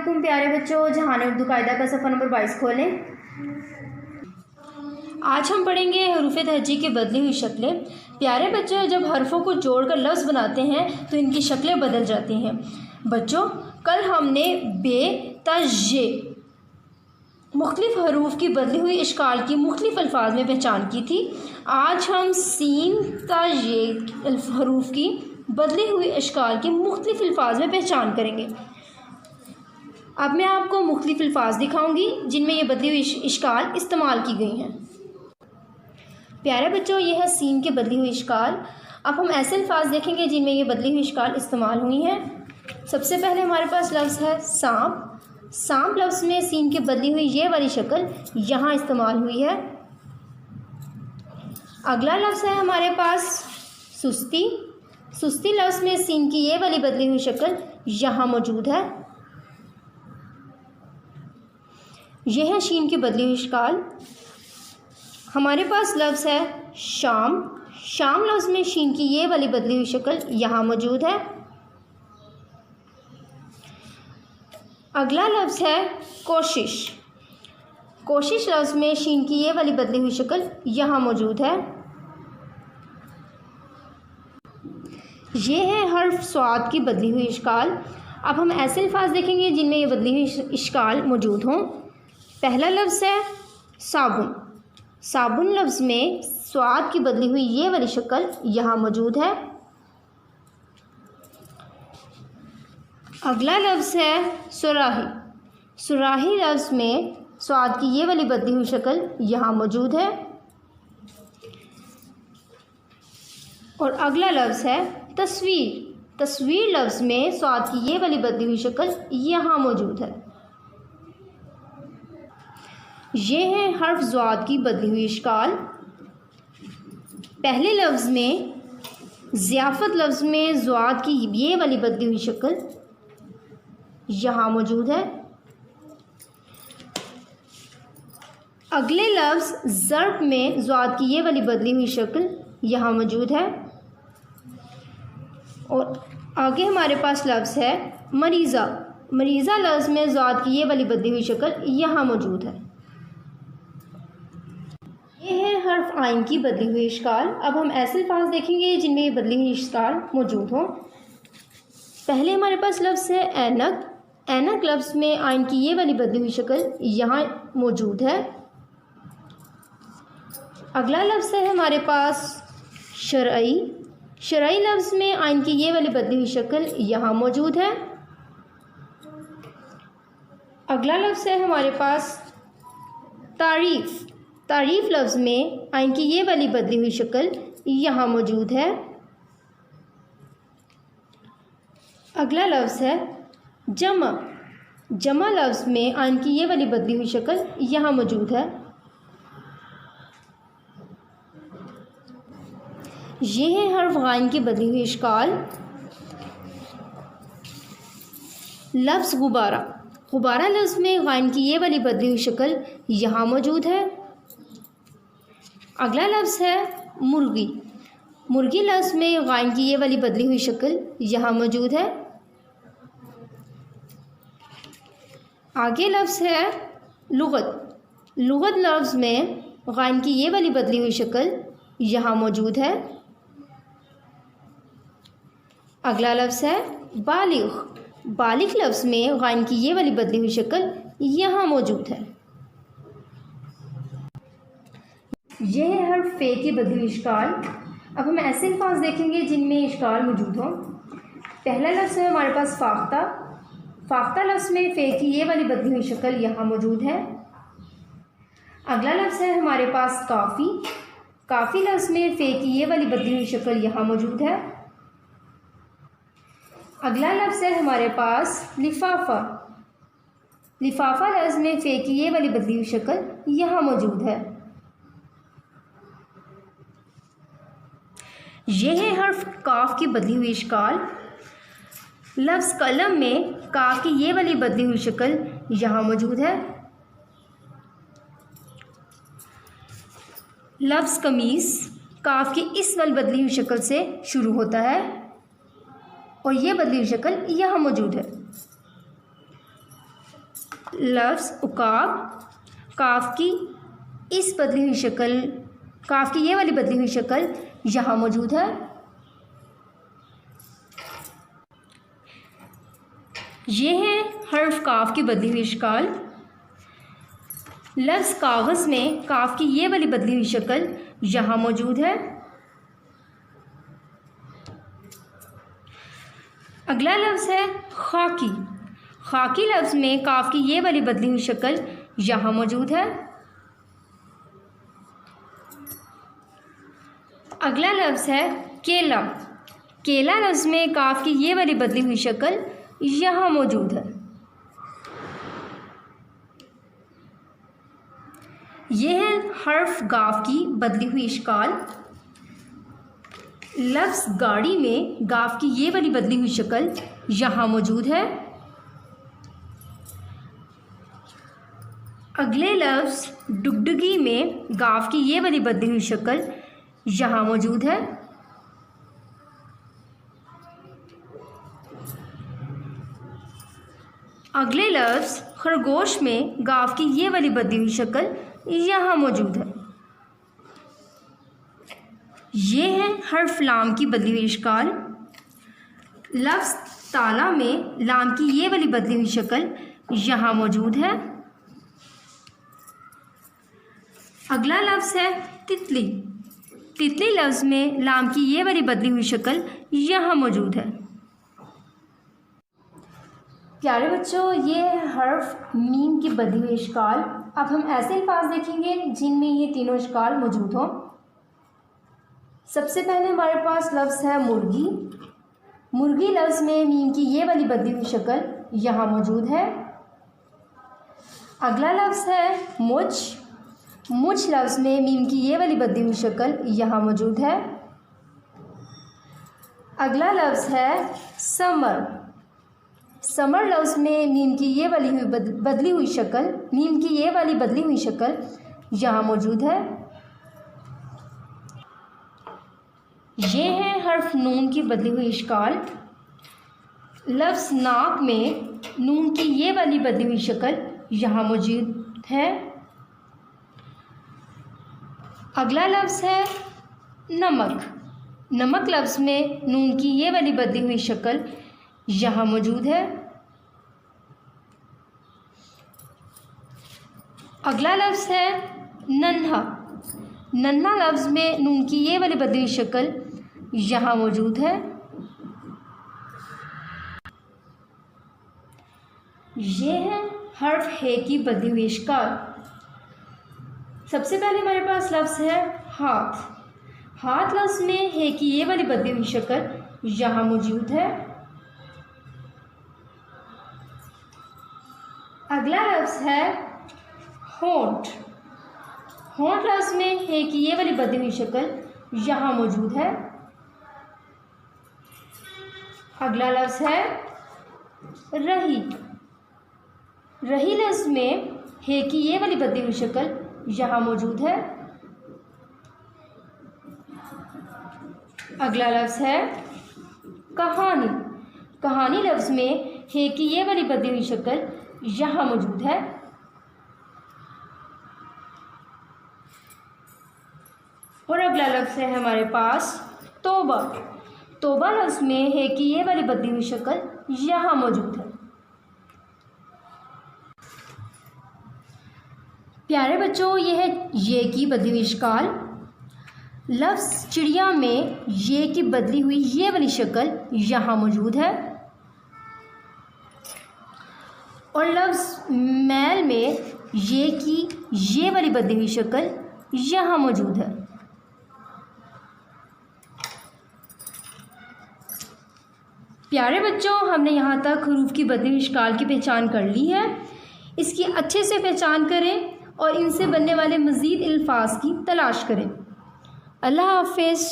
अस्सलामुअलैकुम प्यारे बच्चों, जहान उर्दू कायदा का सफ़ा नंबर 22 खोलें। आज हम पढ़ेंगे हरूफ़े तहज्जी की बदली हुई शक्लें। प्यारे बच्चों, जब हरफों को जोड़कर लफ्ज़ बनाते हैं तो इनकी शक्लें बदल जाती हैं। बच्चों, कल हमने बे ता ये मुख्तलिफ़ हरूफ की बदली हुई इश्काल की मुख्तलिफ़ अल्फाज में पहचान की थी। आज हम सीन ता ये हरूफ की बदली हुई इश्काल के मुख्तलिफ़ अल्फाज में पहचान करेंगे। अब मैं आपको मुख्तलिफ़ अल्फाज दिखाऊंगी जिनमें ये बदली हुई इश्काल इस्तेमाल की गई हैं। प्यारे बच्चों, ये है सीन के बदली हुई इश्काल। अब हम ऐसे अल्फाज देखेंगे जिनमें ये बदली हुई इश्काल इस्तेमाल हुई हैं। सबसे पहले हमारे पास लफ्ज़ है सांप। सांप लफ्ज़ में सीन की बदली हुई ये वाली शक्ल यहाँ इस्तेमाल हुई है। अगला लफ्ज़ है हमारे पास सुस्ती। सुस्ती लफ्ज़ में सीन की ये वाली बदली हुई शक्ल यहाँ मौजूद है। यह है शीन की बदली हुई इश्काल। हमारे पास लफ्ज़ है शाम। शाम लफ्ज़ में शीन की ये वाली बदली हुई शक्ल यहाँ मौजूद है। अगला लफ्ज़ है कोशिश। कोशिश लफ्ज़ में शीन की ये वाली बदली हुई शक्ल यहाँ मौजूद है। ये है हर्फ स्वाद की बदली हुई इश्काल। अब हम ऐसे अल्फाज देखेंगे जिनमें ये बदली हुई इश्काल मौजूद हों। पहला लफ्ज़ है साबुन। साबुन लफ्ज़ में स्वाद की बदली हुई ये वाली शक्ल यहाँ मौजूद है। अगला लफ्ज़ है सुराही। सुराही लफ्ज़ में स्वाद की ये वाली बदली हुई शक्ल यहाँ मौजूद है। और अगला लफ्ज़ है तस्वीर। तस्वीर लफ्ज़ में स्वाद की ये वाली बदली हुई शक्ल यहाँ मौजूद है। ये है हर्फ ज़्वाद की बदली हुई इश्काल। पहले लफ्ज़ में ज़ियाफ़त लफ्ज़ में ज़्वाद की ये वाली बदली हुई शक्ल यहाँ मौजूद है। अगले लफ्ज़ ज़र्ब में ज़्वाद की ये वाली बदली हुई शक्ल यहाँ मौजूद है। और आगे हमारे पास लफ्ज़ है मरीज़ा। मरीज़ा लफ्ज़ में ज़्वाद की ये वाली बदली हुई शक्ल यहाँ मौजूद है। ये है हर्फ आइन की बदली हुई इश्काल। अब हम ऐसे अल्फाज देखेंगे जिनमें ये बदली हुई इश्काल मौजूद हों। पहले हमारे पास लफ्ज़ है ऐनक। ऐनक लफ्ज़ में आइन की ये वाली बदली हुई शक्ल यहाँ मौजूद है। अगला लफ्ज़ है हमारे पास शरई। शरई लफ्ज़ में आइन की ये वाली बदली हुई शक्ल यहाँ मौजूद है। अगला लफ्ज़ है हमारे पास तारीफ़। तारीफ़ लफ्ज़ में आइन की ये वाली बदली हुई शक्ल यहाँ मौजूद है। अगला लफ्ज़ है जमा। जमा लफ्ज़ में आइन की ये वाली बदली हुई शक्ल यहाँ मौजूद है। ये है हर्फ गाइन की बदली हुई इश्काल। लफ्ज़ गुब्बारा। गुब्बारा लफ्ज़ में गाइन की ये वाली बदली हुई शक्ल यहाँ मौजूद है। अगला लफ्ज़ है मुर्गी। मुर्गी लफ्ज़ में गाइन की ये वाली बदली हुई शक्ल यहाँ मौजूद है। आगे लफ्ज़ है लुग़त। लुग़त लफ्ज़ में गाइन की ये वाली बदली हुई शक्ल यहाँ मौजूद है। अगला लफ्ज़ है बालिग़। बालिग़ लफ्ज़ में गाइन की ये वाली बदली हुई शक्ल यहाँ मौजूद है। यह है हर्फ फे की बदली हुई इश्काल। अब हम ऐसे अल्फाज देखेंगे जिनमें इश्काल मौजूद हो। पहला लफ्ज़ है हमारे पास फाख्ता। फाख्ता लफ्ज़ में फ़े की ये वाली बदली हुई शक्ल यहाँ मौजूद है। अगला लफ्ज़ है हमारे पास काफ़ी। काफ़ी लफ्ज़ में फ़े की ये वाली बदली हुई शक्ल यहाँ मौजूद है। अगला लफ्ज़ है हमारे पास लिफाफा। लिफाफा लफ्ज़ में फ़े की ये वाली बदली हुई शक्ल यहाँ मौजूद है। यह है हर्फ काफ की बदली हुई इश्काल। लफ्ज़ कलम में काफ की ये वाली बदली हुई शक्ल यहाँ मौजूद है। लफ्ज़ कमीज़ काफ की इस वाली बदली हुई शक्ल से शुरू होता है और ये बदली हुई शक्ल यहाँ मौजूद है। लफ्ज़ उकाब, काफ की इस बदली हुई शक्ल, काफ की ये वाली बदली हुई शक्ल यहाँ मौजूद है। ये है हर्फ काफ की बदली हुई शक्ल। लफ्ज़ कागज़ में काफ की ये वाली बदली हुई शक्ल यहाँ मौजूद है। अगला लफ्ज़ है खाकी। खाकी लफ्ज़ में काफ की ये वाली बदली हुई शक्ल यहाँ मौजूद है। अगला लफ्ज़ है केला। केला लफ्ज़ में काफ की ये वाली बदली हुई शक्ल यहाँ मौजूद है। यह है हर्फ गाफ की बदली हुई शक्ल। लफ्ज़ गाड़ी में गाफ की ये वाली बदली हुई शक्ल यहाँ मौजूद है। अगले लफ्ज़ डुगडुगी में गाफ की ये वाली बदली हुई शक्ल यहाँ मौजूद है। अगले लफ्ज़ खरगोश में गाफ की ये वाली बदली हुई शक्ल यहाँ मौजूद है। ये है हर्फ लाम की बदली हुई शक्ल। लफ्ज़ ताला में लाम की ये वाली बदली हुई शक्ल यहाँ मौजूद है। अगला लफ्ज़ है तितली। तितली लफ्ज़ में लाम की ये वाली बदली हुई शक्ल यहाँ मौजूद है। प्यारे बच्चों, ये है हर्फ मीम की बदली हुई शक्ल। अब हम ऐसे अल्फाज देखेंगे जिनमें ये तीनों शक्ल मौजूद हों। सबसे पहले हमारे पास लफ्ज़ है मुर्गी। मुर्गी लफ्ज़ में मीम की ये वाली बदली हुई शक्ल यहाँ मौजूद है। अगला लफ्ज़ है मुझ। मुझ लफ्ज़ में मीम की ये वाली बदली हुई शक्ल यहाँ मौजूद है। अगला लफ्ज़ है समर। समर लफ्ज़ में मीम की ये वाली बदली हुई शक्ल, मीम की ये वाली बदली हुई शक्ल यहाँ मौजूद है। ये है हर्फ नून की बदली हुई शक्ल। लफ्ज़ नाक में नून की ये वाली बदली हुई शक्ल यहाँ मौजूद है। अगला लफ्ज़ है नमक। नमक लफ्ज़ में नून की ये वाली बदली हुई शक्ल यहाँ मौजूद है। अगला लफ्ज़ है नन्हा। नन्हा लफ्ज़ में नून की ये वाली बदली हुई शक्ल यहाँ मौजूद है। ये है हर्फ है की बदली हुई शक्ल। सबसे पहले हमारे पास लफ्ज़ है हाथ। हाथ लफ्ज़ में है की ये वाली बदली हुई शक्ल यहाँ मौजूद है। अगला लफ्ज़ है होंठ। होंठ लफ्ज़ में है कि ये वाली बदली हुई शक्ल यहाँ मौजूद है। अगला लफ्ज़ है रही। रही लफ्ज़ में है कि ये वाली बदली हुई शक्ल यहाँ मौजूद है। अगला लफ्ज़ है कहानी। कहानी लफ्ज़ में है कि ये वाली बदली हुई शक्ल यहाँ मौजूद है। और अगला लफ्ज़ है हमारे पास तौबा। तौबा लफ्ज़ में है कि ये वाली बदली हुई शक्ल यहाँ मौजूद है। प्यारे बच्चों, ये है ये की बदली हुई शक्ल। लफ्ज़ चिड़िया में ये की बदली हुई ये वाली शक्ल यहाँ मौजूद है। और लफ्ज़ मैल में ये की ये वाली बदली हुई शक्ल यहाँ मौजूद है। प्यारे बच्चों, हमने यहाँ तक हरूफ की बदली हुई शक्ल की पहचान कर ली है। इसकी अच्छे से पहचान करें और इनसे बनने वाले मज़ीद अल्फाज की तलाश करें। अल्लाह हाफ़िज़।